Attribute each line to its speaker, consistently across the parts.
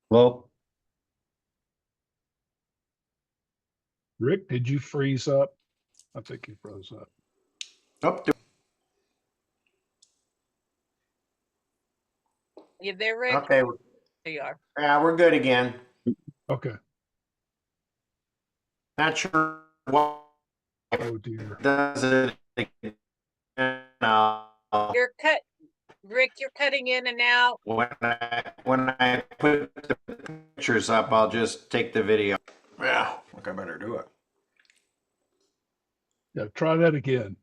Speaker 1: Well,
Speaker 2: Rick, did you freeze up? I think you froze up.
Speaker 3: Oh,
Speaker 4: You there, Rick?
Speaker 3: okay.
Speaker 4: There you are.
Speaker 3: Yeah, we're good again.
Speaker 2: Okay.
Speaker 3: Not sure what
Speaker 2: Oh dear.
Speaker 3: does it again now.
Speaker 4: You're cut, Rick. You're cutting in and out.
Speaker 3: When I put the pictures up, I'll just take the video. Yeah, I think I better do it.
Speaker 2: Yeah, try that again.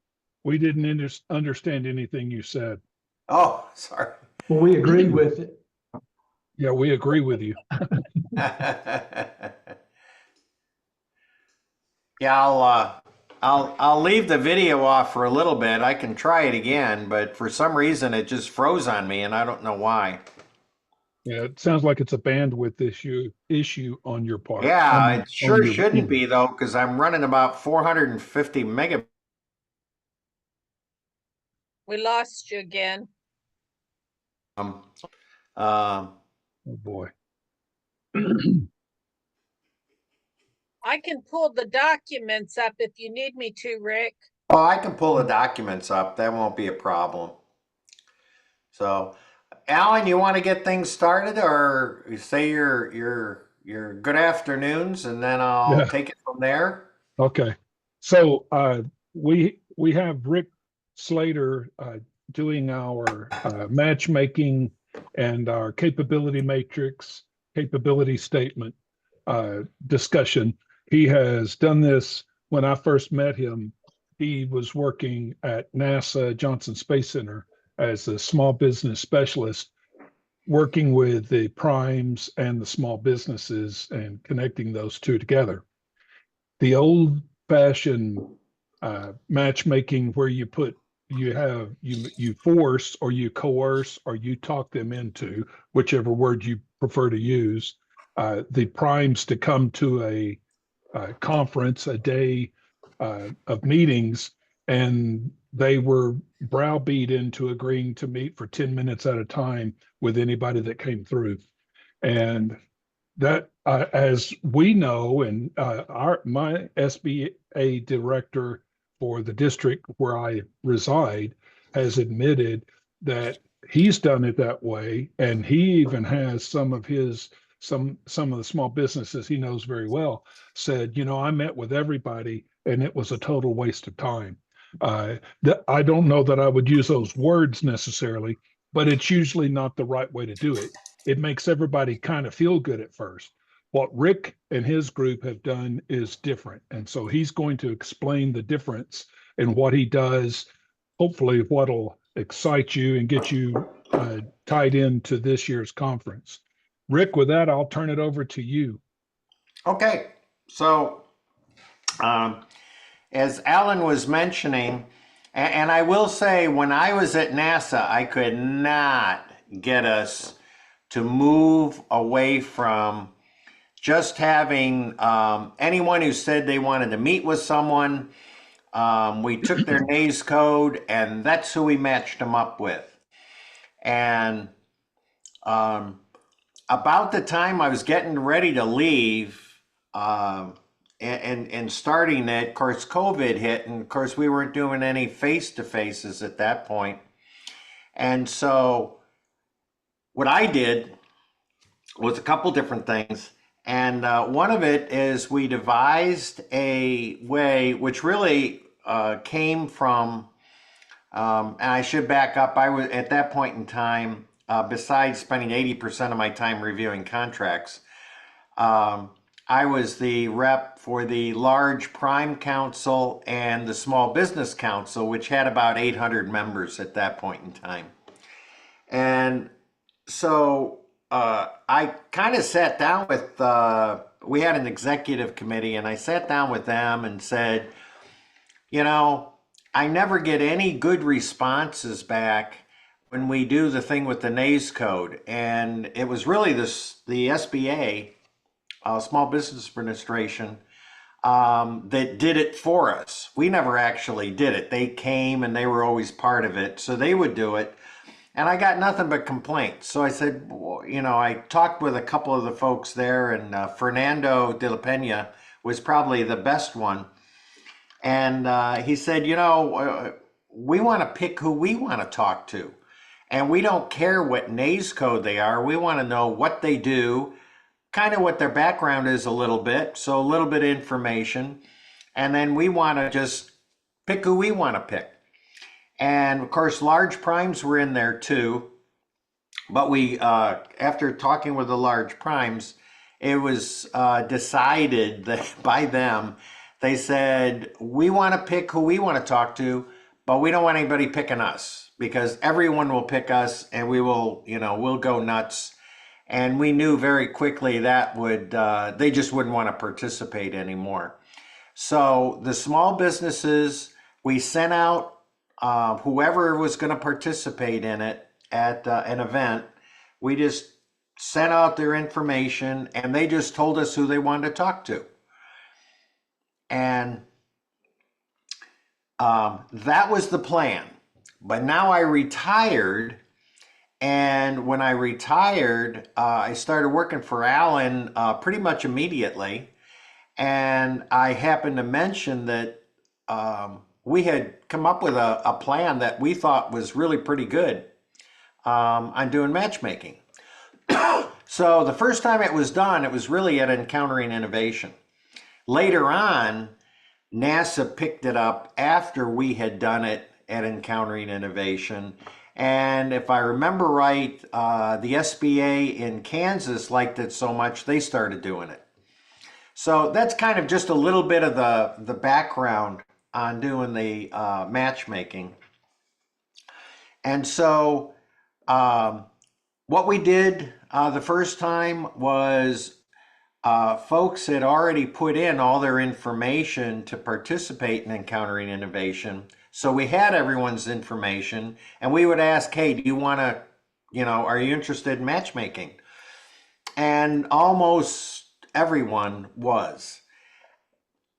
Speaker 2: We didn't understand anything you said.
Speaker 3: Oh, sorry.
Speaker 5: Well, we agreed with it.
Speaker 2: Yeah, we agree with you.
Speaker 3: Yeah, I'll leave the video off for a little bit. I can try it again, but for some reason it just froze on me, and I don't know why.
Speaker 2: Yeah, it sounds like it's a bandwidth issue on your part.
Speaker 3: Yeah, it
Speaker 2: on
Speaker 3: sure
Speaker 2: your
Speaker 3: shouldn't
Speaker 2: end.
Speaker 3: be though, because I'm running about 450 megabytes.
Speaker 4: We lost you again.
Speaker 3: Um,
Speaker 2: Oh boy.
Speaker 4: I can pull the documents up if you need me to, Rick.
Speaker 3: oh, I can pull the documents up. That won't be a problem. So, Alan, you want to get things started, or you say your good afternoons, and then I'll
Speaker 2: Yeah.
Speaker 3: take it from there.
Speaker 2: Okay. So we have Rick Slater doing our matchmaking and our capability matrix capability statement discussion. He has done this when I first met him. He was working at NASA Johnson Space Center as a small business specialist, working with the primes and the small businesses and connecting those two together. The old fashioned matchmaking where you force or you coerce or you talk them into, whichever word you prefer to use, the primes to come to a conference, a day of meetings, and they were browbeat into agreeing to meet for 10 minutes at a time with anybody that came through. And that, as we know, and my SBA director for the district where I reside has admitted that he's done it that way, and he even has some of the small businesses he knows very well said, I met with everybody, and it was a total waste of time. I don't know that I would use those words necessarily, but it's usually not the right way to do it. It makes everybody kind of feel good at first. What Rick and his group have done is different. And so he's going to explain the difference in what he does, hopefully, what'll excite you and get you tied into this year's conference. Rick, with that, I'll turn it over to you.
Speaker 3: Okay, so um, as Alan was mentioning, and I will say, when I was at NASA, I could not get us to move away from just having anyone who said they wanted to meet with someone. We took their NAES code, and that's who we matched them up with. And about the time I was getting ready to leave and starting it, of course, COVID hit, and of course, we weren't doing any face-to-faces at that point. And so what I did was a couple different things. And one of it is we devised a way which really came from, and I should back up, I was at that point in time, besides spending 80% of my time reviewing contracts, I was the rep for the large prime council and the small business council, which had about 800 members at that point in time. And so I kind of sat down with, we had an executive committee, and I sat down with them and said, I never get any good responses back when we do the thing with the NAES code. And it was really the SBA, Small Business Administration, that did it for us. We never actually did it. They came and they were always part of it, so they would do it. And I got nothing but complaints. So I said, well, I talked with a couple of the folks there, and Fernando de la Pena was probably the best one. And he said, we want to pick who we want to talk to. And we don't care what NAES code they are. We want to know what they do, kind of what their background is a little bit. So a little bit of information. And then we want to just pick who we want to pick. And of course, large primes were in there too. But we, after talking with the large primes, it was decided that by them, they said, we want to pick who we want to talk to, but we don't want anybody picking us, because everyone will pick us and we will, we'll go nuts. And we knew very quickly that they just wouldn't want to participate anymore. So the small businesses, we sent out whoever was going to participate in it at an event. We just sent out their information and they just told us who they wanted to talk to. And that was the plan. But now I retired. And when I retired, I started working for Alan pretty much immediately. And I happened to mention that we had come up with a plan that we thought was really pretty good on doing matchmaking. So the first time it was done, it was really at Encountering Innovation. Later on, NASA picked it up after we had done it at Encountering Innovation. And if I remember right, the SBA in Kansas liked it so much, they started doing it. So that's kind of just a little bit of the background on doing the matchmaking. And so what we did the first time was folks had already put in all their information to participate in Encountering Innovation. So we had everyone's information, and we would ask, hey, do you want to, are you interested in matchmaking? And almost everyone was.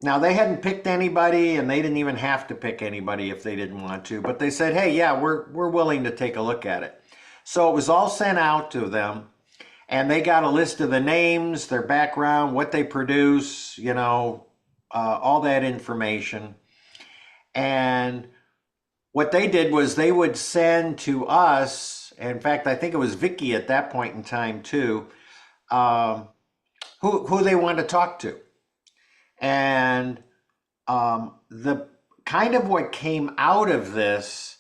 Speaker 3: Now, they hadn't picked anybody, and they didn't even have to pick anybody if they didn't want to, but they said, hey, yeah, we're willing to take a look at it. So it was all sent out to them, and they got a list of the names, their background, what they produce, all that information. And what they did was they would send to us, in fact, I think it was Vicky at that point in time too, who they wanted to talk to. And the kind of what came out of this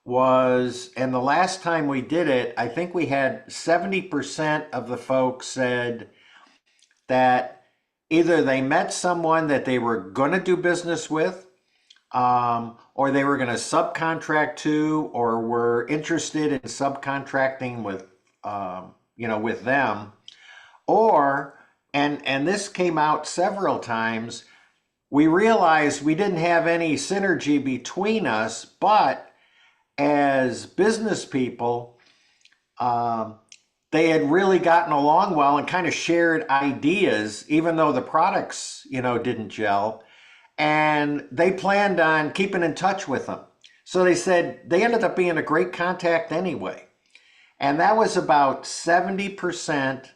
Speaker 3: was, and the last time we did it, I think we had 70% of the folks said that either they met someone that they were going to do business with, or they were going to subcontract to, or were interested in subcontracting with, with them, or, and this came out several times, we realized we didn't have any synergy between us, but as business people, they had really gotten along well and kind of shared ideas, even though the products, didn't gel. And they planned on keeping in touch with them. So they said they ended up being a great contact anyway. And that was about 70%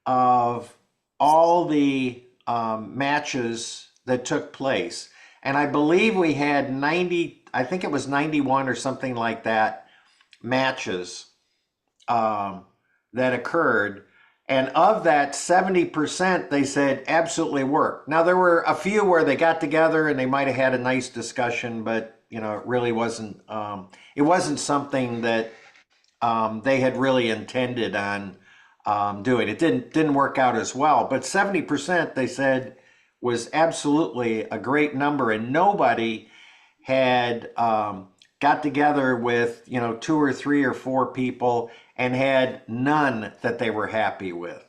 Speaker 3: of all the matches that took place. And I believe we had 90, I think it was 91 or something like that, matches that occurred. And of that 70%, they said absolutely worked. Now, there were a few where they got together and they might have had a nice discussion, but it really wasn't, it wasn't something that they had really intended on doing. It didn't work out as well, but 70% they said was absolutely a great number, and nobody had got together with 2 or 3 or 4 people and had none that they were happy with.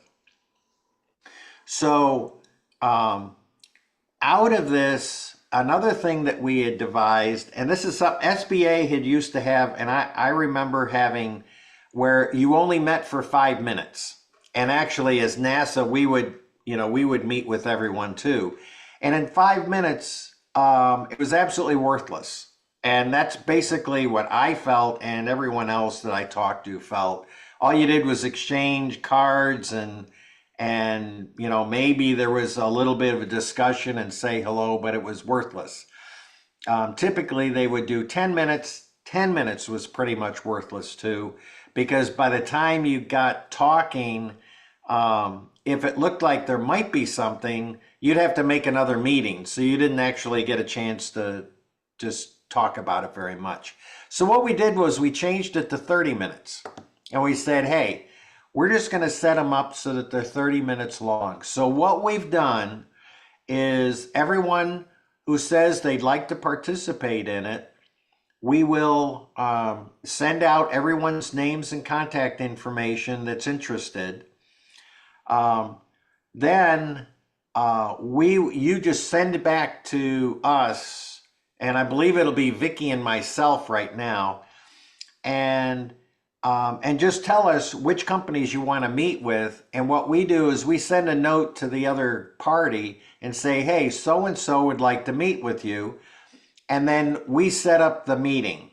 Speaker 3: So out of this, another thing that we had devised, and this is something SBA had used to have, and I remember having, where you only met for 5 minutes. And actually, as NASA, we would meet with everyone too. And in 5 minutes, it was absolutely worthless. And that's basically what I felt and everyone else that I talked to felt. All you did was exchange cards and you know, maybe there was a little bit of a discussion and say hello, but it was worthless. Typically they would do 10 minutes. 10 minutes was pretty much worthless too, because by the time you got talking, if it looked like there might be something, you'd have to make another meeting. So you didn't actually get a chance to just talk about it very much. So what we did was we changed it to 30 minutes. And we said, hey, we're just going to set them up so that they're 30 minutes long. So what we've done is everyone who says they'd like to participate in it, we will send out everyone's names and contact information that's interested. Then you just send it back to us, and I believe it'll be Vicky and myself right now, and just tell us which companies you want to meet with. And what we do is we send a note to the other party and say, hey, so and so would like to meet with you, and then we set up the meeting,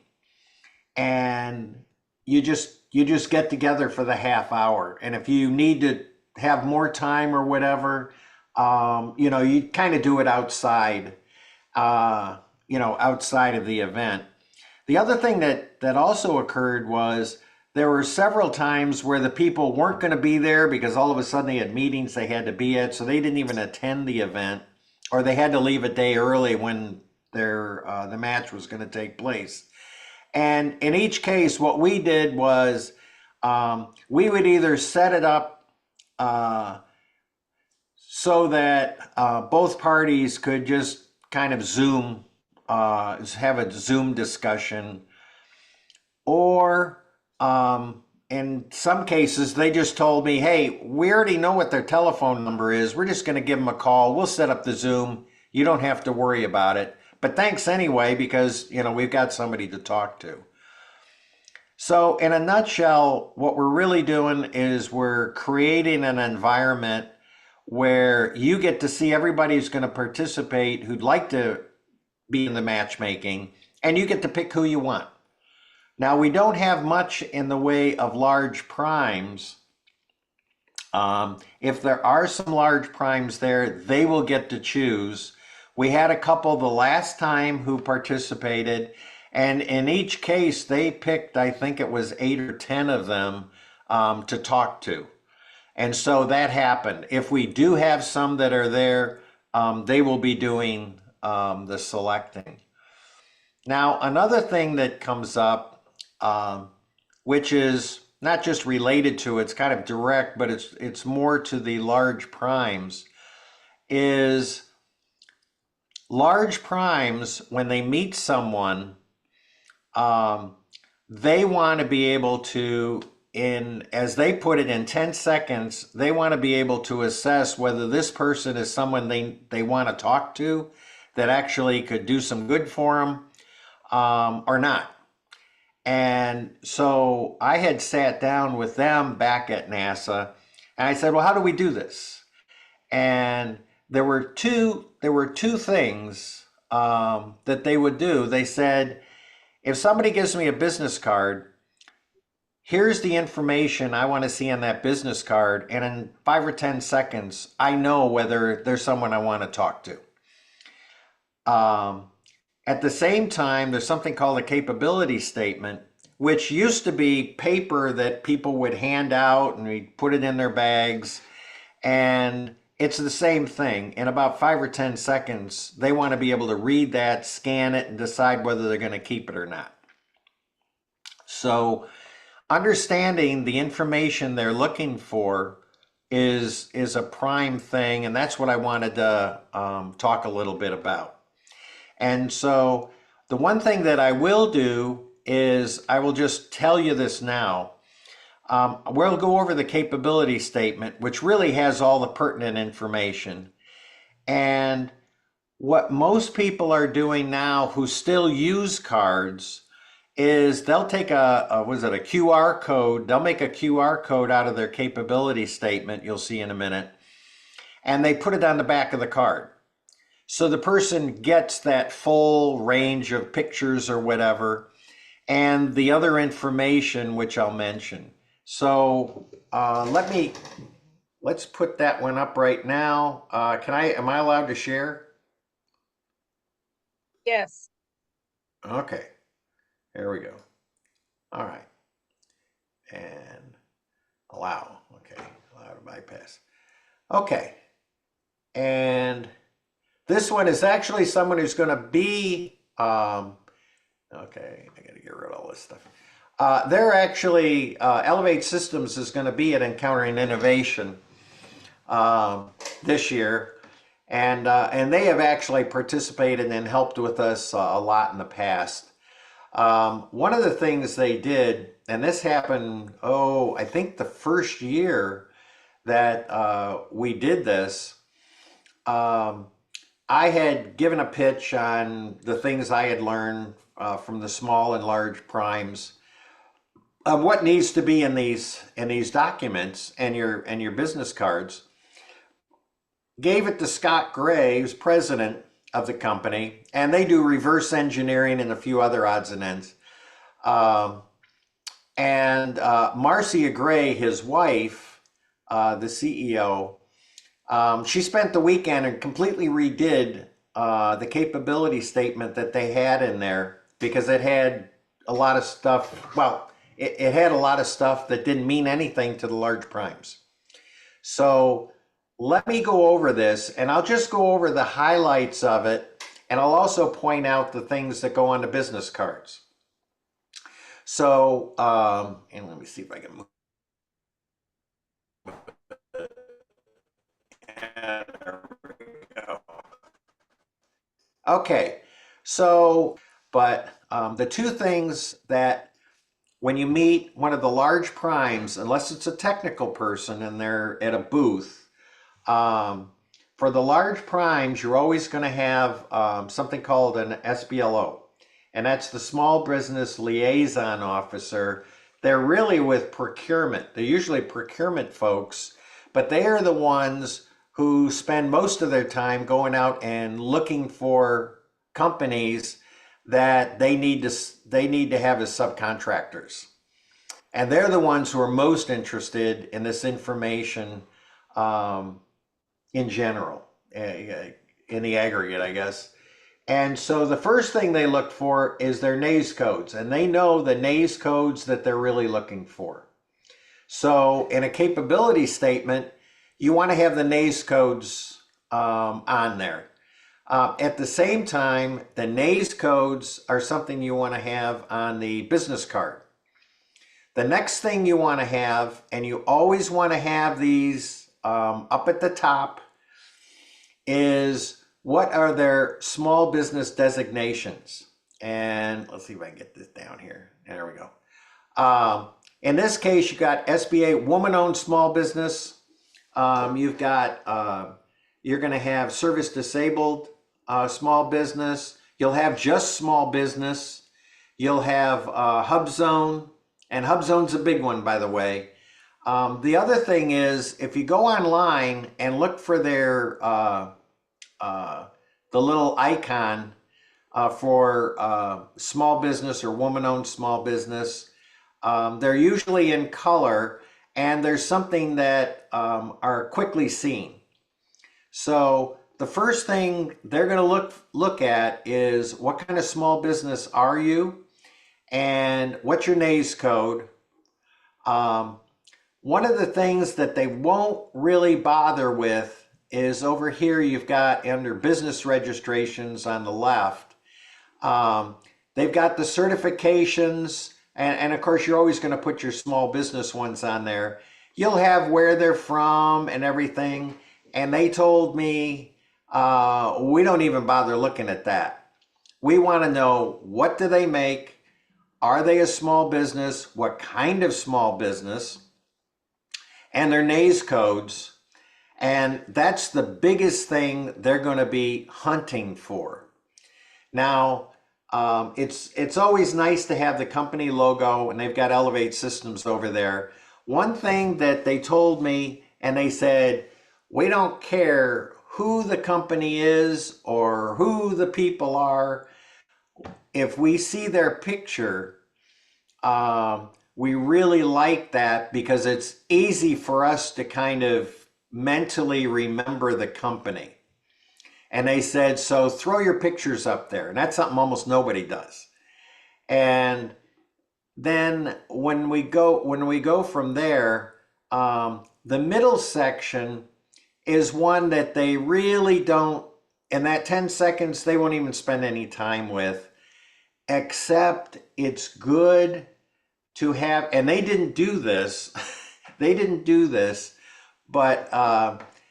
Speaker 3: and you just get together for the half hour. And if you need to have more time or whatever, you know, you kind of do it outside, you know, outside of the event. The other thing that also occurred was there were several times where the people weren't going to be there because all of a sudden they had meetings they had to be at, so they didn't even attend the event, or they had to leave a day early when the match was going to take place. And in each case, what we did was we would either set it up so that both parties could just kind of Zoom, have a Zoom discussion, or in some cases, they just told me, hey, we already know what their telephone number is. We're just going to give them a call. We'll set up the Zoom. You don't have to worry about it. But thanks anyway, because, you know, we've got somebody to talk to. So in a nutshell, what we're really doing is we're creating an environment where you get to see everybody who's going to participate who'd like to be in the matchmaking, and you get to pick who you want. Now, we don't have much in the way of large primes. If there are some large primes there, they will get to choose. We had a couple the last time who participated, and in each case, they picked, I think it was 8 or 10 of them to talk to. And so that happened. If we do have some that are there, they will be doing the selecting. Now, another thing that comes up, which is not just related to, it's kind of direct, but it's more to the large primes, is large primes, when they meet someone, they want to be able to, as they put it, in 10 seconds, they want to be able to assess whether this person is someone they want to talk to that actually could do some good for them, or not. And so I had sat down with them back at NASA, and I said, well, how do we do this? And there were two things that they would do. They said, if somebody gives me a business card, here's the information I want to see on that business card, and in 5 or 10 seconds, I know whether there's someone I want to talk to. At the same time, there's something called a capability statement, which used to be paper that people would hand out and we'd put it in their bags. And it's the same thing. In about 5 or 10 seconds, they want to be able to read that, scan it, and decide whether they're going to keep it or not. So understanding the information they're looking for is a prime thing, and that's what I wanted to talk a little bit about. And so the one thing that I will do is I will just tell you this now. We'll go over the capability statement, which really has all the pertinent information. And what most people are doing now who still use cards is they'll take a QR code. They'll make a QR code out of their capability statement, you'll see in a minute, and they put it on the back of the card. So the person gets that full range of pictures or whatever, and the other information, which I'll mention. So let's put that one up right now. Am I allowed to share?
Speaker 4: Yes.
Speaker 3: Okay, there we go. All right. And allow, okay, allow to bypass. Okay, and this one is actually someone who's going to be, okay, I got to get rid of all this stuff. They're actually, Elevate Systems is going to be at Encountering Innovation this year. And they have actually participated and helped with us a lot in the past. One of the things they did, and this happened, I think the first year that we did this, I had given a pitch on the things I had learned from the small and large primes of what needs to be in these documents and your business cards. Gave it to Scott Gray, who's president of the company, and they do reverse engineering and a few other odds and ends. Marcia Gray, his wife, the CEO, she spent the weekend and completely redid the capability statement that they had in there because it had a lot of stuff. Well, it had a lot of stuff that didn't mean anything to the large primes. So let me go over this, and I'll just go over the highlights of it, and I'll also point out the things that go on the business cards. So, and let me see if I can move. There we go. Okay, so, but the two things that when you meet one of the large primes, unless it's a technical person and they're at a booth, for the large primes, you're always going to have something called an SBLO, and that's the Small Business Liaison Officer. They're really with procurement. They're usually procurement folks, but they are the ones who spend most of their time going out and looking for companies that they need to have as subcontractors. And they're the ones who are most interested in this information in general, in the aggregate, I guess. And so the first thing they look for is their NAIS codes, and they know the NAIS codes that they're really looking for. So in a capability statement, you want to have the NAIS codes on there. At the same time, the NAIS codes are something you want to have on the business card. The next thing you want to have, and you always want to have these up at the top, is what are their small business designations. And let's see if I can get this down here. There we go. In this case, you got SBA, woman-owned small business. You've got, you're going to have service disabled small business. You'll have just small business. You'll have hub zone, and hub zone's a big one, by the way. The other thing is, if you go online and look for their the little icon for small business or woman-owned small business, they're usually in color, and there's something that are quickly seen. So the first thing they're going to look at is what kind of small business are you, and what's your NAIS code. One of the things that they won't really bother with is over here you've got under business registrations on the left. They've got the certifications, and of course you're always going to put your small business ones on there. You'll have where they're from and everything, and they told me we don't even bother looking at that. We want to know, what do they make? Are they a small business? What kind of small business? And their NAIS codes. And that's the biggest thing they're going to be hunting for. Now, it's always nice to have the company logo, and they've got Elevate Systems over there. One thing that they told me, and they said, we don't care who the company is or who the people are, if we see their picture, we really like that because it's easy for us to kind of mentally remember the company. And they said, so throw your pictures up there. And that's something almost nobody does. And then when we go from there, the middle section is one that they really don't, in that 10 seconds, they won't even spend any time with, except it's good to have, and they didn't do this, they didn't do this, but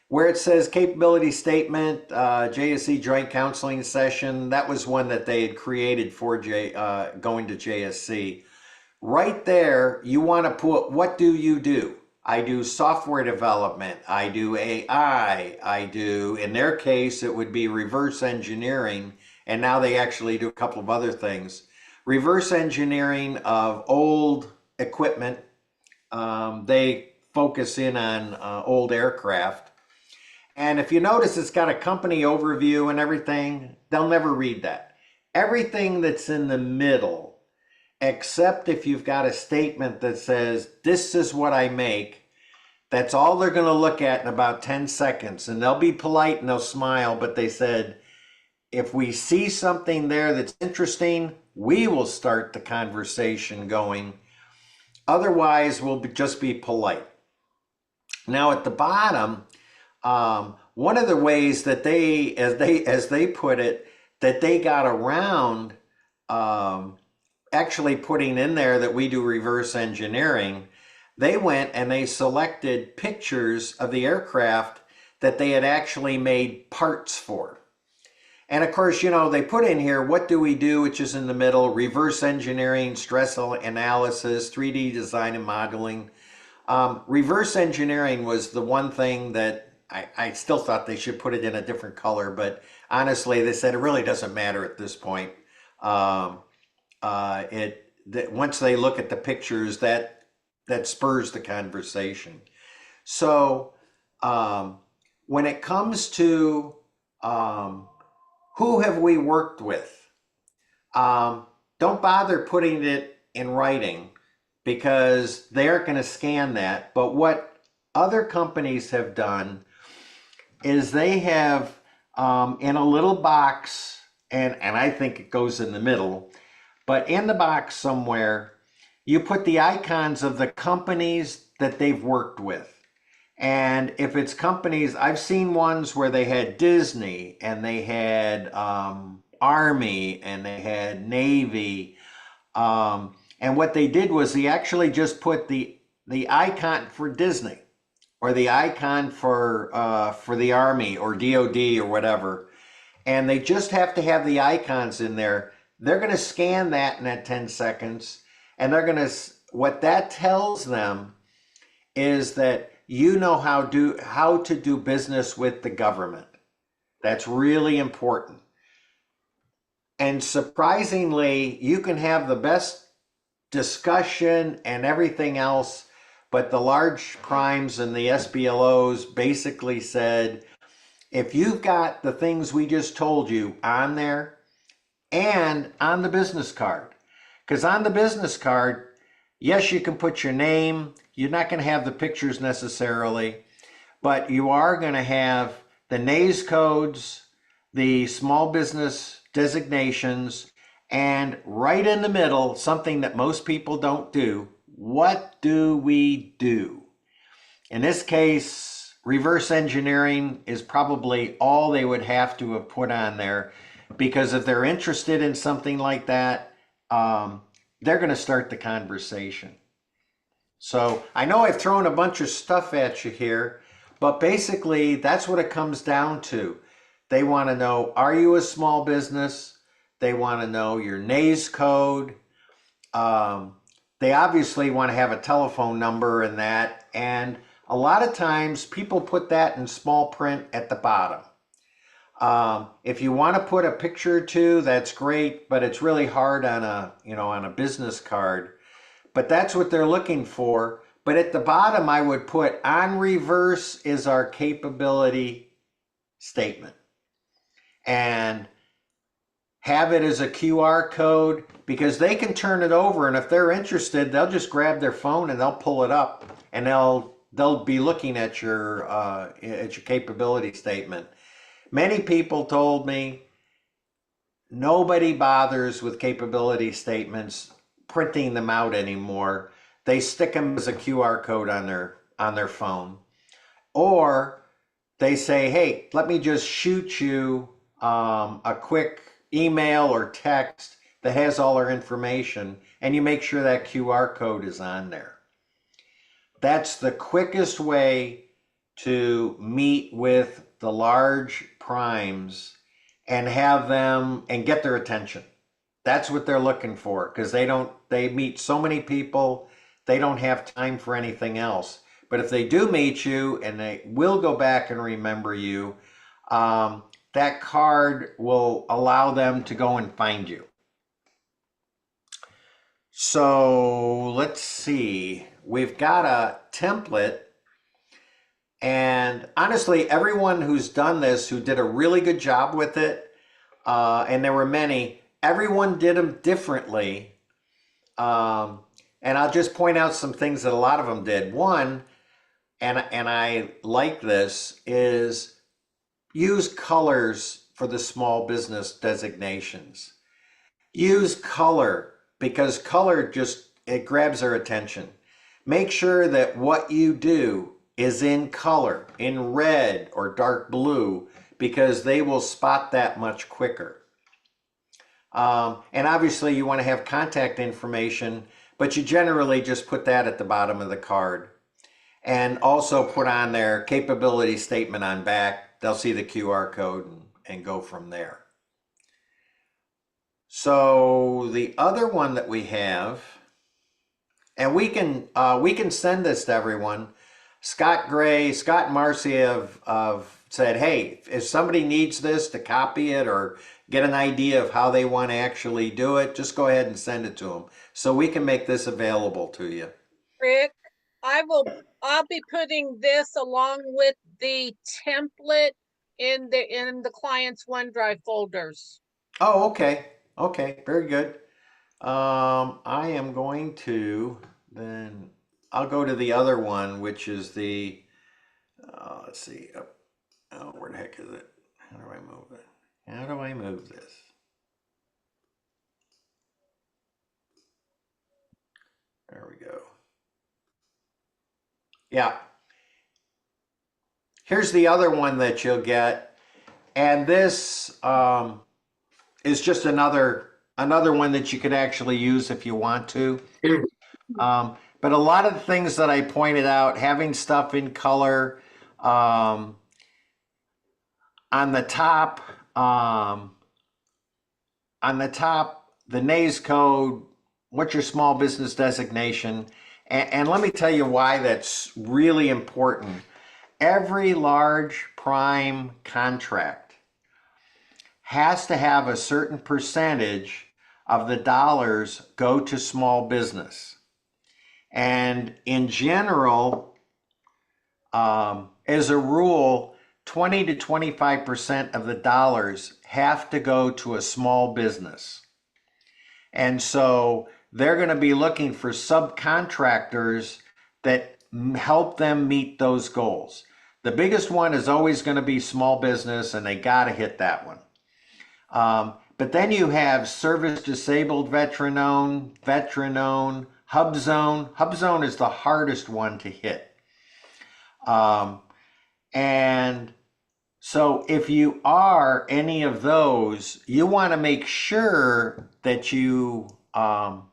Speaker 3: where it says capability statement, JSC joint counseling session, that was one that they had created for going to JSC. Right there, you want to put, what do you do? I do software development, I do AI, I do, in their case, it would be reverse engineering, and now they actually do a couple of other things. Reverse engineering of old equipment. They focus in on old aircraft. And if you notice, it's got a company overview and everything. They'll never read that. Everything that's in the middle, except if you've got a statement that says, this is what I make, that's all they're going to look at in about 10 seconds. And they'll be polite and they'll smile, but they said, if we see something there that's interesting, we will start the conversation going. Otherwise, we'll just be polite. Now at the bottom, one of the ways that as they put it, that they got around actually putting in there that we do reverse engineering, they went and they selected pictures of the aircraft that they had actually made parts for. And of course, you know, they put in here, what do we do, which is in the middle, reverse engineering, stress analysis, 3D design and modeling. Reverse engineering was the one thing that I still thought they should put it in a different color, but honestly, they said it really doesn't matter at this point. Once they look at the pictures, that spurs the conversation. So when it comes to who have we worked with? Don't bother putting it in writing because they aren't going to scan that. But what other companies have done is they have in a little box, and I think it goes in the middle, but in the box somewhere, you put the icons of the companies that they've worked with. And if it's companies, I've seen ones where they had Disney and they had Army and they had Navy. And what they did was they actually just put the icon for Disney or the icon for the Army or DOD or whatever. And they just have to have the icons in there. They're going to scan that in that 10 seconds. And they're going to, what that tells them is that you know how to do business with the government. That's really important. And surprisingly, you can have the best discussion and everything else, but the large primes and the SBLOs basically said, if you've got the things we just told you on there and on the business card, because on the business card, yes, you can put your name. You're not going to have the pictures necessarily, but you are going to have the NAIS codes, the small business designations, and right in the middle, something that most people don't do. What do we do? In this case, reverse engineering is probably all they would have to have put on there, because if they're interested in something like that, they're going to start the conversation. So I know I've thrown a bunch of stuff at you here, but basically that's what it comes down to. They want to know, are you a small business? They want to know your NAIS code. They obviously want to have a telephone number and that. And a lot of times people put that in small print at the bottom. If you want to put a picture or two, that's great, but it's really hard on a business card. But that's what they're looking for. But at the bottom, I would put on reverse is our capability statement and have it as a QR code, because they can turn it over, and if they're interested, they'll just grab their phone and they'll pull it up, and they'll be looking at your capability statement. Many people told me nobody bothers with capability statements printing them out anymore. They stick them as a QR code on their phone, or they say, hey, let me just shoot you a quick email or text that has all our information, and you make sure that QR code is on there. That's the quickest way to meet with the large primes and have them and get their attention. That's what they're looking for, because they meet so many people, they don't have time for anything else. But if they do meet you and they will go back and remember you, that card will allow them to go and find you. So let's see, we've got a template, and honestly, everyone who's done this, who did a really good job with it, and there were many, everyone did them differently. And I'll just point out some things that a lot of them did. One, and I like this, is use colors for the small business designations. Use color, because color it grabs their attention. Make sure that what you do is in color, in red or dark blue, because they will spot that much quicker. And obviously you want to have contact information, but you generally just put that at the bottom of the card. And also put on their capability statement on back. They'll see the QR code and go from there. So the other one that we have, and we can send this to everyone. Scott and Marcy have said, hey, if somebody needs this to copy it or get an idea of how they want to actually do it, just go ahead and send it to them, so we can make this available to you.
Speaker 4: Rick, I'll be putting this along with the template in the client's OneDrive folders.
Speaker 3: Oh, okay. Okay, very good. I am going to then, I'll go to the other one, which is the, let's see, oh, where the heck is it? How do I move it? How do I move this? There we go. Yeah. Here's the other one that you'll get. And this is just another one that you could actually use if you want to. But a lot of the things that I pointed out, having stuff in color, on the top, the NAIS code, what's your small business designation? And let me tell you why that's really important. Every large prime contract has to have a certain percentage of the dollars go to small business. And in general, as a rule, 20 to 25% of the dollars have to go to a small business. And so they're going to be looking for subcontractors that help them meet those goals. The biggest one is always going to be small business, and they got to hit that one. But then you have service disabled, veteran owned, hub zone. Hub zone is the hardest one to hit. And so if you are any of those, you want to make sure that you have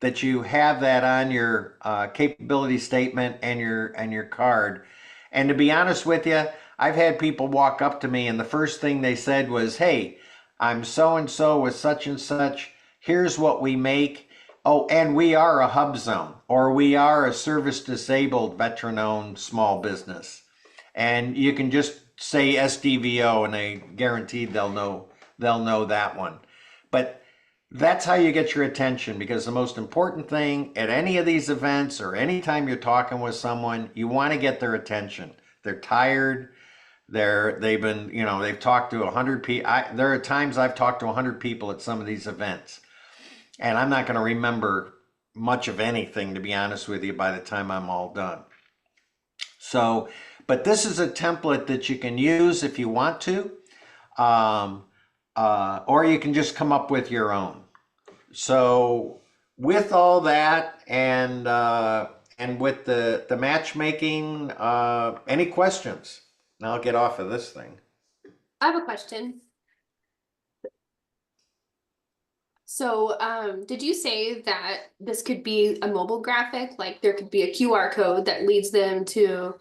Speaker 3: that on your capability statement and your card. And to be honest with you, I've had people walk up to me and the first thing they said was, hey, I'm so-and-so with such and such. Here's what we make. Oh, and we are a hub zone, or we are a service disabled veteran-owned small business. And you can just say SDVO and they guaranteed they'll know that one. But that's how you get your attention, because the most important thing at any of these events or anytime you're talking with someone, you want to get their attention. They're tired. They've been, they've talked to 100 people. There are times I've talked to 100 people at some of these events, and I'm not going to remember much of anything, to be honest with you, by the time I'm all done. So, but this is a template that you can use if you want to, um, or you can just come up with your own. So, with all that and with the matchmaking, any questions? And I'll get off of this thing.
Speaker 1: I have a question. So, did you say that this could be a mobile graphic? Like there could be a QR code that leads them to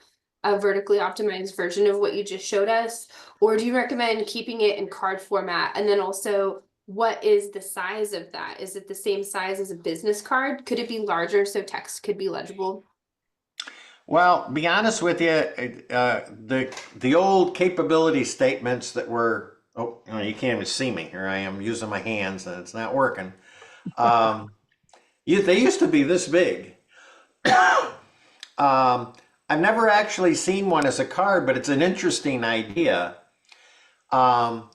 Speaker 1: a vertically optimized version of what you just showed us? Or do you recommend keeping it in card format? And then also, what is the size of that? Is it the same size as a business card? Could it be larger so text could be legible?
Speaker 3: Well, be honest with you, the old capability statements that were, you can't even see me. Here I am using my hands and it's not working. They used to be this big. I've never actually seen one as a card, but it's an interesting idea. But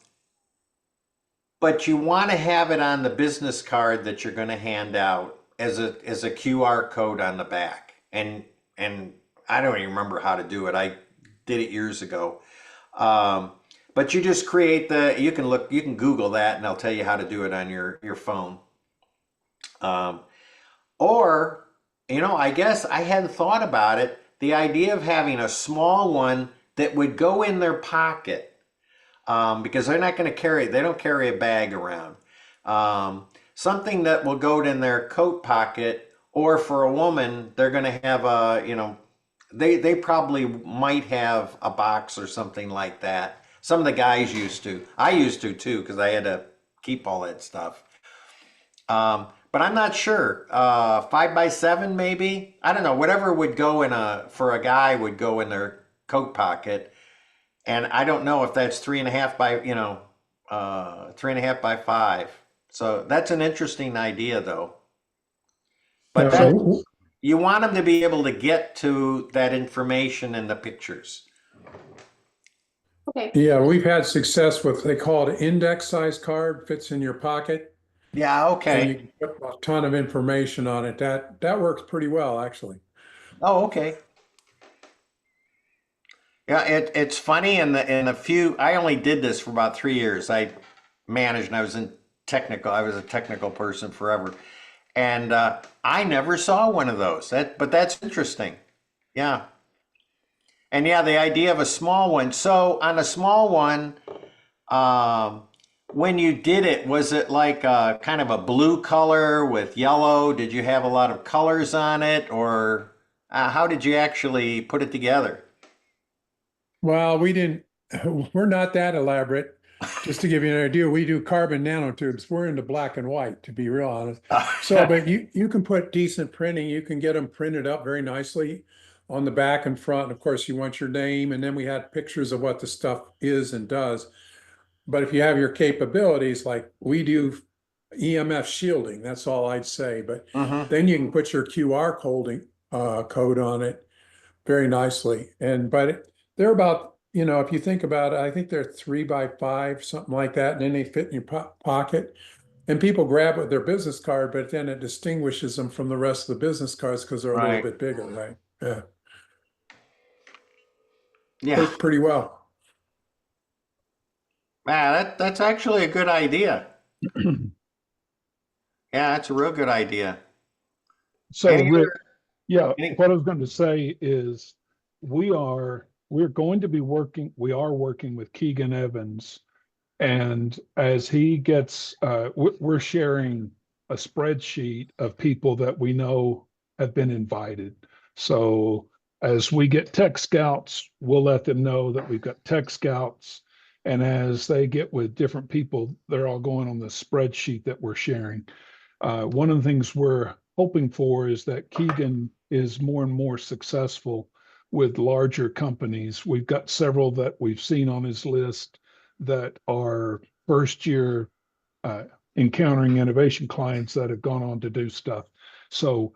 Speaker 3: you want to have it on the business card that you're going to hand out as a QR code on the back. And I don't even remember how to do it. I did it years ago. But you just create you can Google that and I'll tell you how to do it on your phone. Or, I guess I hadn't thought about it. The idea of having a small one that would go in their pocket, because they don't carry a bag around. Something that will go in their coat pocket, or for a woman, they're going to have they probably might have a box or something like that. Some of the guys used to. I used to too, because I had to keep all that stuff. But I'm not sure. 5x7 maybe? I don't know. Whatever would go for a guy would go in their coat pocket. And I don't know if that's 3.5 by, 3.5 by 5. So that's an interesting idea though. But you want them to be able to get to that information in the pictures.
Speaker 1: Okay.
Speaker 5: Yeah, we've had success with, they call it index size card, fits in your pocket.
Speaker 3: Yeah,
Speaker 5: And
Speaker 3: okay.
Speaker 5: you can put a ton of information on it. That works pretty well, actually.
Speaker 3: Oh, okay. Yeah, it's funny in a few, I only did this for about 3 years. I managed and I was a technical person forever. And I never saw one of those. But that's interesting. Yeah. And yeah, the idea of a small one. So on a small one, when you did it, was it like kind of a blue color with yellow? Did you have a lot of colors on it? Or how did you actually put it together?
Speaker 5: Well, we're not that elaborate. Just to give you an idea, we do carbon nanotubes. We're into black and white, to be real honest. So, but you can put decent printing. You can get them printed up very nicely on the back and front. Of course, you want your name, and then we had pictures of what the stuff is and does. But if you have your capabilities, like we do EMF shielding, that's all I'd say. But then you can put your QR code on it very nicely. But they're about, if you think about it, I think they're 3x5, something like that. And then they fit in your pocket. And people grab it with their business card, but then it distinguishes them from the rest of the business cards because they're a little bit bigger, right? Yeah.
Speaker 3: Yeah.
Speaker 5: Works pretty well.
Speaker 3: Man, that's actually a good idea. Yeah, that's a real good idea.
Speaker 2: So Rick, yeah,
Speaker 3: any-
Speaker 2: what I was going to say is we're going to be working with Keegan Evans, and as he gets we're sharing a spreadsheet of people that we know have been invited. So as we get tech scouts, we'll let them know that we've got tech scouts, and as they get with different people, they're all going on the spreadsheet that we're sharing. One of the things we're hoping for is that Keegan is more and more successful with larger companies. We've got several that we've seen on his list that are first year encountering innovation clients that have gone on to do stuff. So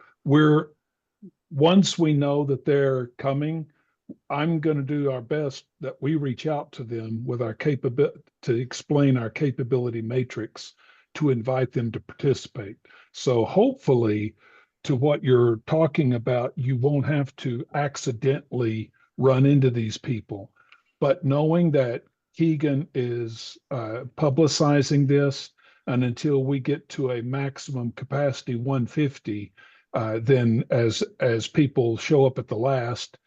Speaker 2: once we know that they're coming, I'm going to do our best that we reach out to them with our capability to explain our capability matrix to invite them to participate. So hopefully, to what you're talking about, you won't have to accidentally run into these people. But knowing that Keegan is publicizing this, and until we get to a maximum capacity 150, then as people show up at the last,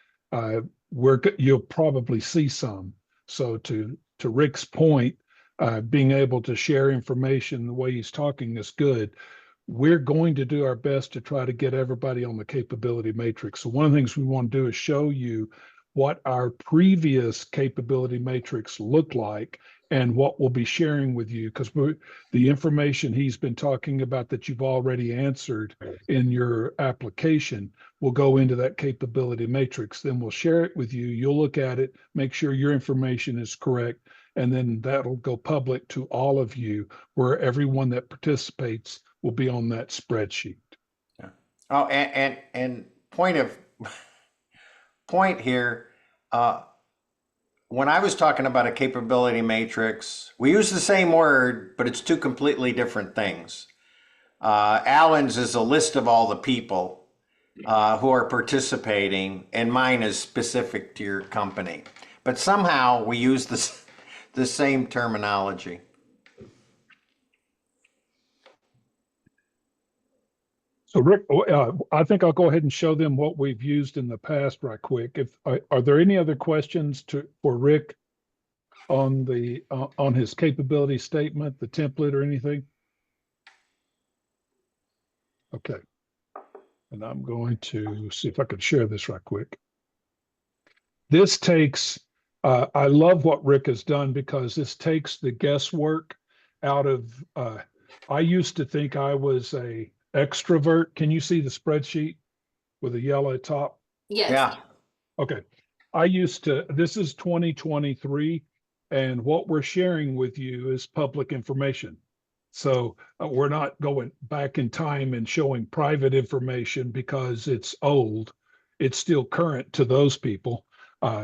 Speaker 2: you'll probably see some. So to Rick's point, being able to share information the way he's talking is good. We're going to do our best to try to get everybody on the capability matrix. So one of the things we want to do is show you what our previous capability matrix looked like and what we'll be sharing with you, because the information he's been talking about that you've already answered in your application will go into that capability matrix. Then we'll share it with you. You'll look at it, make sure your information is correct, and then that'll go public to all of you, where everyone that participates will be on that spreadsheet.
Speaker 3: Yeah. Oh, and point here, when I was talking about a capability matrix, we use the same word, but it's two completely different things. Alan's is a list of all the people who are participating, and mine is specific to your company. But somehow we use the same terminology.
Speaker 2: So Rick, I think I'll go ahead and show them what we've used in the past right quick. Are there any other questions for Rick on on his capability statement, the template, or anything? Okay. And I'm going to see if I can share this right quick. This takes, I love what Rick has done, because this takes the guesswork out of, I used to think I was a extrovert. Can you see the spreadsheet with a yellow top?
Speaker 1: Yes.
Speaker 3: Yeah.
Speaker 2: Okay. This is 2023, and what we're sharing with you is public information. So we're not going back in time and showing private information because it's old. It's still current to those people.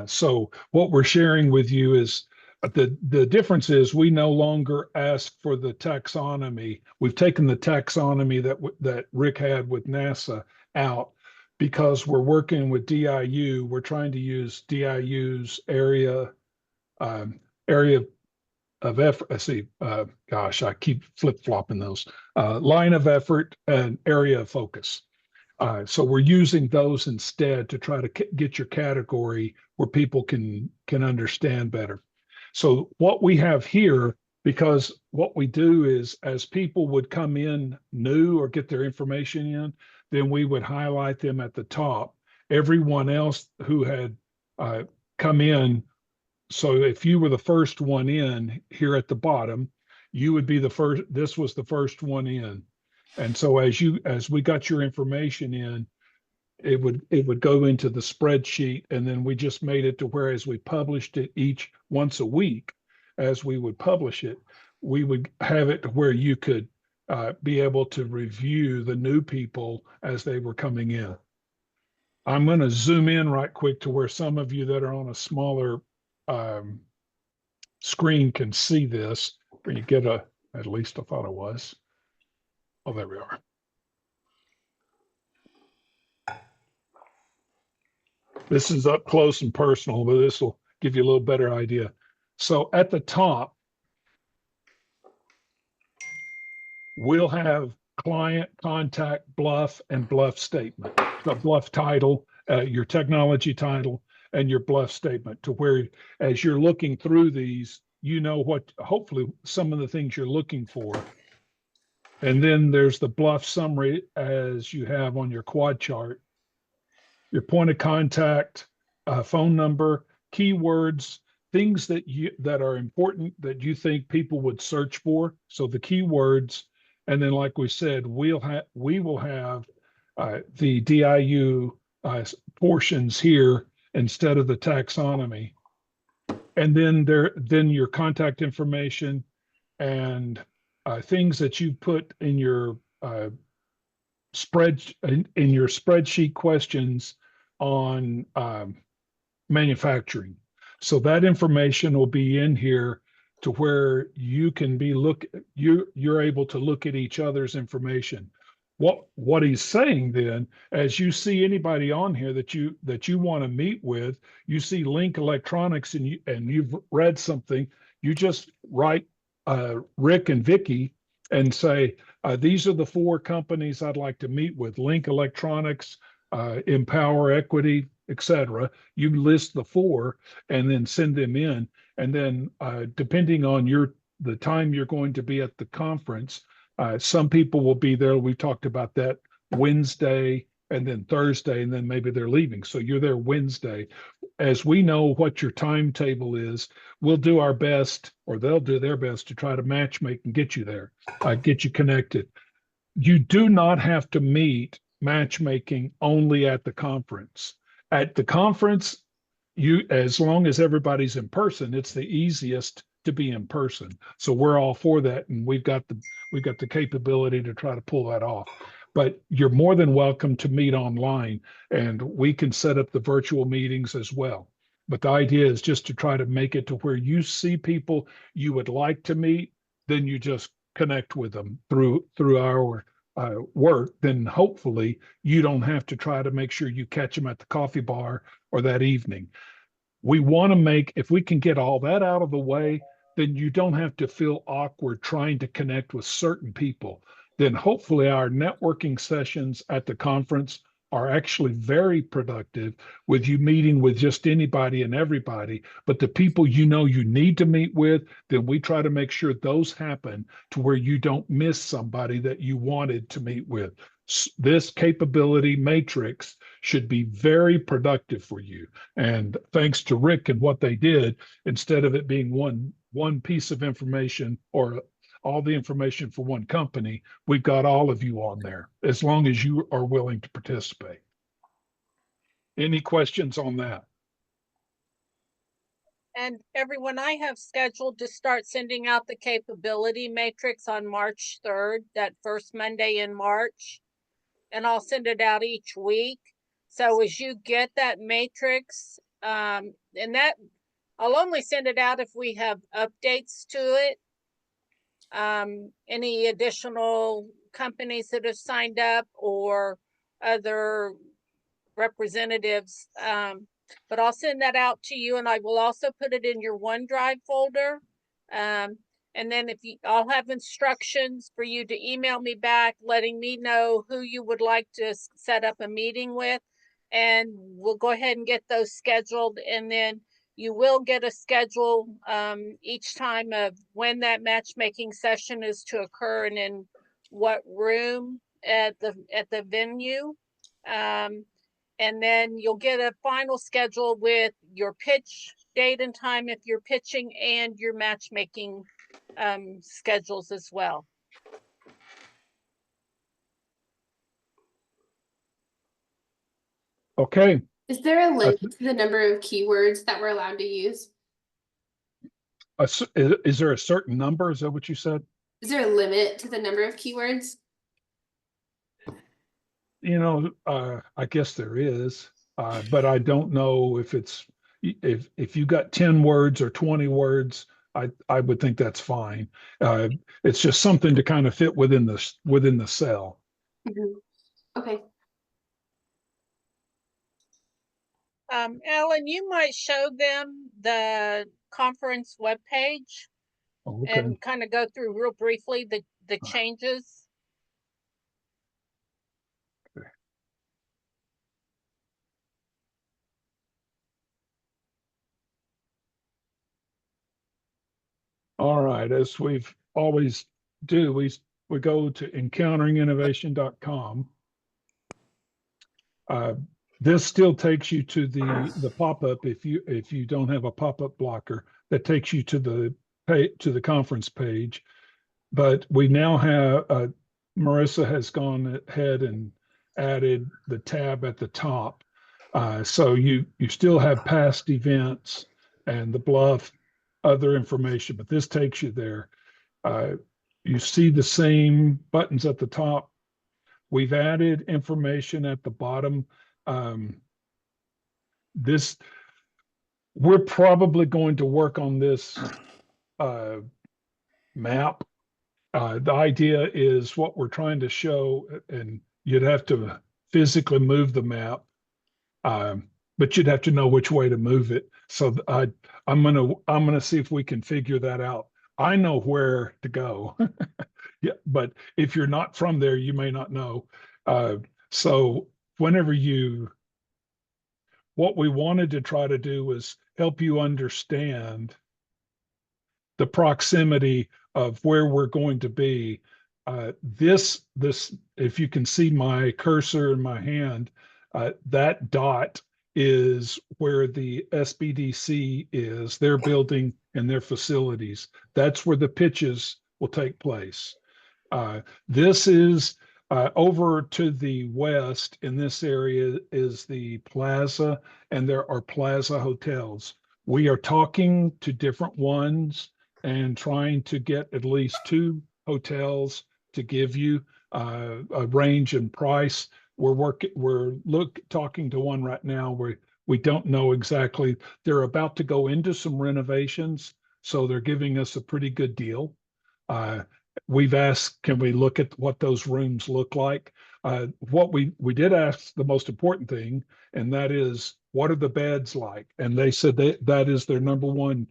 Speaker 2: So what we're sharing with you is the difference is we no longer ask for the taxonomy. We've taken the taxonomy that Rick had with NASA out, because we're working with DIU. We're trying to use DIU's area of effort. I see. Gosh, I keep flip-flopping those. Line of effort and area of focus. So we're using those instead to try to get your category where people can understand better. So what we have here, because what we do is, as people would come in new or get their information in, then we would highlight them at the top. Everyone else who had come in, so if you were the first one in here at the bottom, you would be the first. This was the first one in. And so as we got your information in, it would go into the spreadsheet, and then we just made it to where, as we published it each once a week, as we would publish it, we would have it to where you could be able to review the new people as they were coming in. I'm going to zoom in right quick to where some of you that are on a smaller screen can see this, where you get at least I thought it was. Oh, there we are. This is up close and personal, but this will give you a little better idea. So at the top, we'll have client, contact, bluff, and bluff statement. The bluff title, your technology title, and your bluff statement, to where, as you're looking through these, you know what, hopefully, some of the things you're looking for. And then there's the bluff summary, as you have on your quad chart. Your point of contact, phone number, keywords, things that are important that you think people would search for. So the keywords, and then, like we said, we will have the DIU portions here instead of the taxonomy, and then your contact information and things that you put in your in your spreadsheet questions on manufacturing. So that information will be in here to where you can be you're able to look at each other's information. What he's saying then, as you see anybody on here that you want to meet with, you see Link Electronics and you've read something, you just write Rick and Vicky and say, these are the 4 companies I'd like to meet with: Link Electronics, Empower Equity, etc. You list the 4 and then send them in. And then depending on the time you're going to be at the conference, some people will be there. We talked about that Wednesday and then Thursday, and then maybe they're leaving. So you're there Wednesday. As we know what your timetable is, we'll do our best, or they'll do their best to try to matchmake and get you there, get you connected. You do not have to meet matchmaking only at the conference. At the conference, as long as everybody's in person, it's the easiest to be in person. So we're all for that, and we've got the capability to try to pull that off. But you're more than welcome to meet online, and we can set up the virtual meetings as well. But the idea is just to try to make it to where you see people you would like to meet, then you just connect with them through our work. Then hopefully you don't have to try to make sure you catch them at the coffee bar or that evening. We want to make, if we can get all that out of the way, then you don't have to feel awkward trying to connect with certain people. Then hopefully our networking sessions at the conference are actually very productive, with you meeting with just anybody and everybody. But the people you know you need to meet with, then we try to make sure those happen to where you don't miss somebody that you wanted to meet with. This capability matrix should be very productive for you. And thanks to Rick and what they did, instead of it being one piece of information or all the information for one company, we've got all of you on there, as long as you are willing to participate. Any questions on that?
Speaker 4: And everyone, I have scheduled to start sending out the capability matrix on March 3rd, that first Monday in March. And I'll send it out each week. So as you get that matrix, and that I'll only send it out if we have updates to it. Any additional companies that have signed up or other representatives. But I'll send that out to you, and I will also put it in your OneDrive folder. And then I'll have instructions for you to email me back, letting me know who you would like to set up a meeting with. And we'll go ahead and get those scheduled. And then you will get a schedule each time of when that matchmaking session is to occur and in what room at the venue. And then you'll get a final schedule with your pitch date and time if you're pitching, and your matchmaking schedules as well.
Speaker 2: Okay.
Speaker 1: Is there a limit to the number of keywords that we're allowed to use?
Speaker 2: Is there a certain number? Is that what you said?
Speaker 1: Is there a limit to the number of keywords?
Speaker 2: I guess there is, but I don't know if you got 10 words or 20 words, I would think that's fine. It's just something to kind of fit within the cell.
Speaker 1: Mm-hmm. Okay.
Speaker 4: Alan, you might show them the conference webpage
Speaker 2: Okay.
Speaker 4: and kind of go through real briefly the changes.
Speaker 2: Okay. All right, as we've always do, we go to encounteringinnovation.com. This still takes you to the pop-up if you don't have a pop-up blocker that takes you to the conference page. But we now have Marissa has gone ahead and added the tab at the top. So you still have past events and the Bluff other information, but this takes you there. You see the same buttons at the top. We've added information at the bottom. This we're probably going to work on this map. The idea is what we're trying to show, and you'd have to physically move the map, but you'd have to know which way to move it. So I'm gonna see if we can figure that out. I know where to go. Yeah, but if you're not from there, you may not know. So whenever what we wanted to try to do was help you understand the proximity of where we're going to be. This, if you can see my cursor in my hand, that dot is where the SBDC is, their building and their facilities. That's where the pitches will take place. This is over to the west in this area is the plaza, and there are plaza hotels. We are talking to different ones and trying to get at least 2 hotels to give you a range and price. We're talking to one right now where we don't know exactly. They're about to go into some renovations, so they're giving us a pretty good deal. We've asked, can we look at what those rooms look like? What we did ask the most important thing, and that is, what are the beds like? And they said that is their number one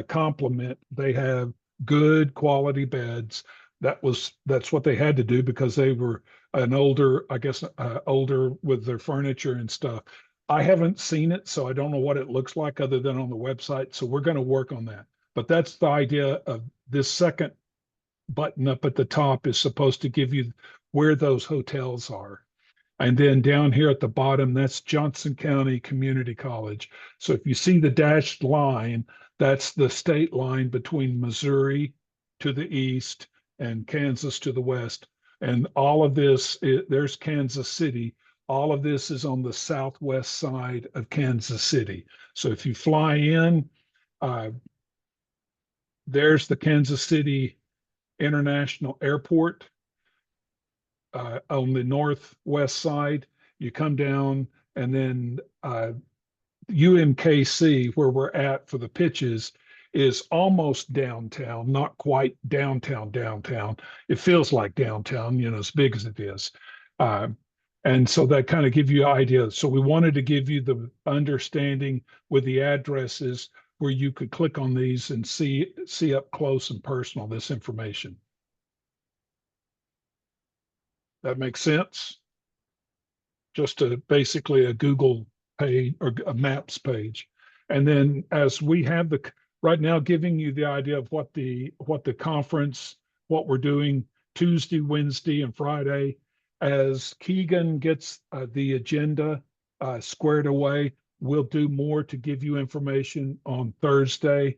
Speaker 2: compliment. They have good quality beds. That's what they had to do because they were an older, I guess, older with their furniture and stuff. I haven't seen it, so I don't know what it looks like other than on the website. So we're going to work on that. But that's the idea of this second button up at the top is supposed to give you where those hotels are. And then down here at the bottom, that's Johnson County Community College. So if you see the dashed line, that's the state line between Missouri to the east and Kansas to the west. And all of this, there's Kansas City. All of this is on the southwest side of Kansas City. So if you fly in, there's the Kansas City International Airport on the northwest side. You come down, and then UMKC, where we're at for the pitches, is almost downtown, not quite downtown. It feels like downtown, as big as it is. And so that kind of give you an idea. So we wanted to give you the understanding with the addresses where you could click on these and see up close and personal this information. That makes sense? Just basically a Google page or a maps page. And then as we have right now giving you the idea of what the conference, what we're doing Tuesday, Wednesday, and Friday, as Keegan gets the agenda squared away, we'll do more to give you information on Thursday.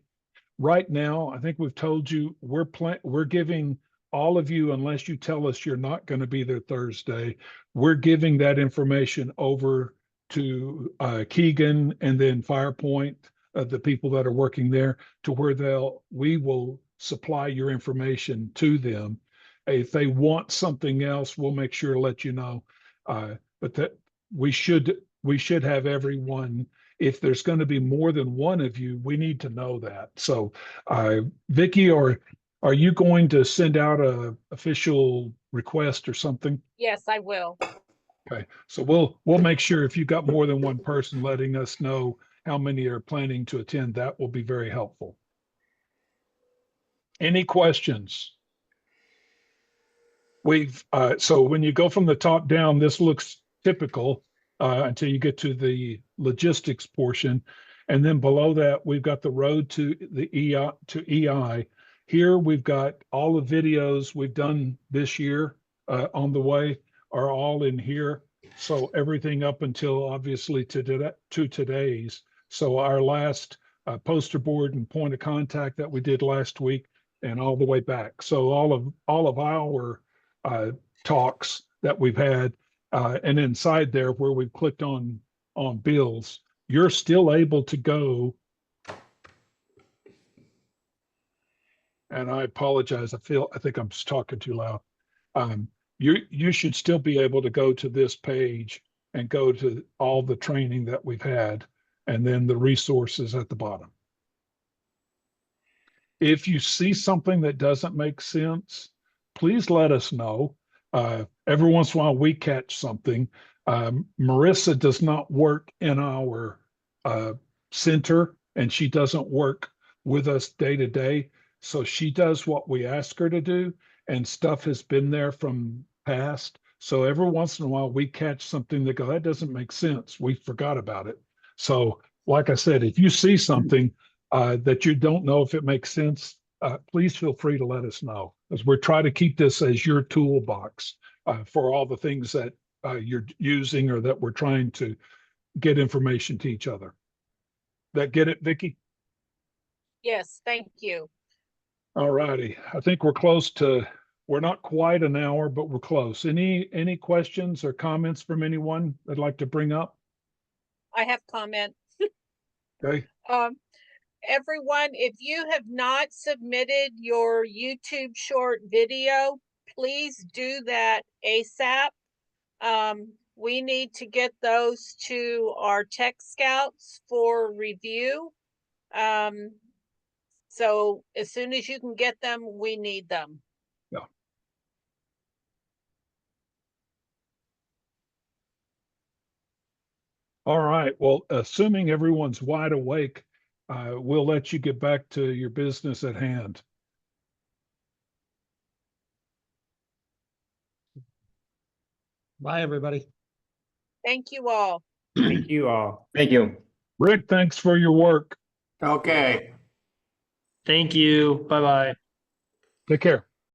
Speaker 2: Right now, I think we've told you we're giving all of you, unless you tell us you're not going to be there Thursday, we're giving that information over to Keegan and then Firepoint, the people that are working there, to where we will supply your information to them. If they want something else, we'll make sure to let you know. But that we should have everyone. If there's going to be more than one of you, we need to know that. So, Vicki, are you going to send out a official request or something?
Speaker 4: Yes, I will.
Speaker 2: Okay, so we'll make sure if you've got more than one person letting us know how many are planning to attend, that will be very helpful. Any questions? So when you go from the top down, this looks typical until you get to the logistics portion. And then below that, we've got the road to the EI. Here we've got all the videos we've done this year on the way are all in here. So everything up until obviously to today's. So our last poster board and point of contact that we did last week and all the way back. So all of our talks that we've had, and inside there where we've clicked on bills, you're still able to go. And I apologize. I think I'm just talking too loud. You should still be able to go to this page and go to all the training that we've had. and then the resources at the bottom. If you see something that doesn't make sense, please let us know. Every once in a while, we catch something. Marissa does not work in our center, and she doesn't work with us day to day. So she does what we ask her to do, and stuff has been there from past. So every once in a while, we catch something that go, that doesn't make sense. We forgot about it. So, like I said, if you see something that you don't know if it makes sense, please feel free to let us know, as we're trying to keep this as your toolbox for all the things that you're using or that we're trying to get information to each other. That get it, Vicky?
Speaker 4: Yes, thank you.
Speaker 2: All righty. I think we're not quite an hour, but we're close. Any questions or comments from anyone that'd like to bring up?
Speaker 4: I have comment.
Speaker 2: Okay.
Speaker 4: Everyone, if you have not submitted your YouTube short video, please do that ASAP. We need to get those to our tech scouts for review. So as soon as you can get them, we need them.
Speaker 2: Yeah. All right. Well, assuming everyone's wide awake, we'll let you get back to your business at hand.
Speaker 6: Bye, everybody.
Speaker 4: Thank you all.
Speaker 7: Thank you all.
Speaker 8: Thank you.
Speaker 2: Rick, thanks for your work.
Speaker 3: Okay.
Speaker 7: Thank you. Bye-bye.
Speaker 2: Take care.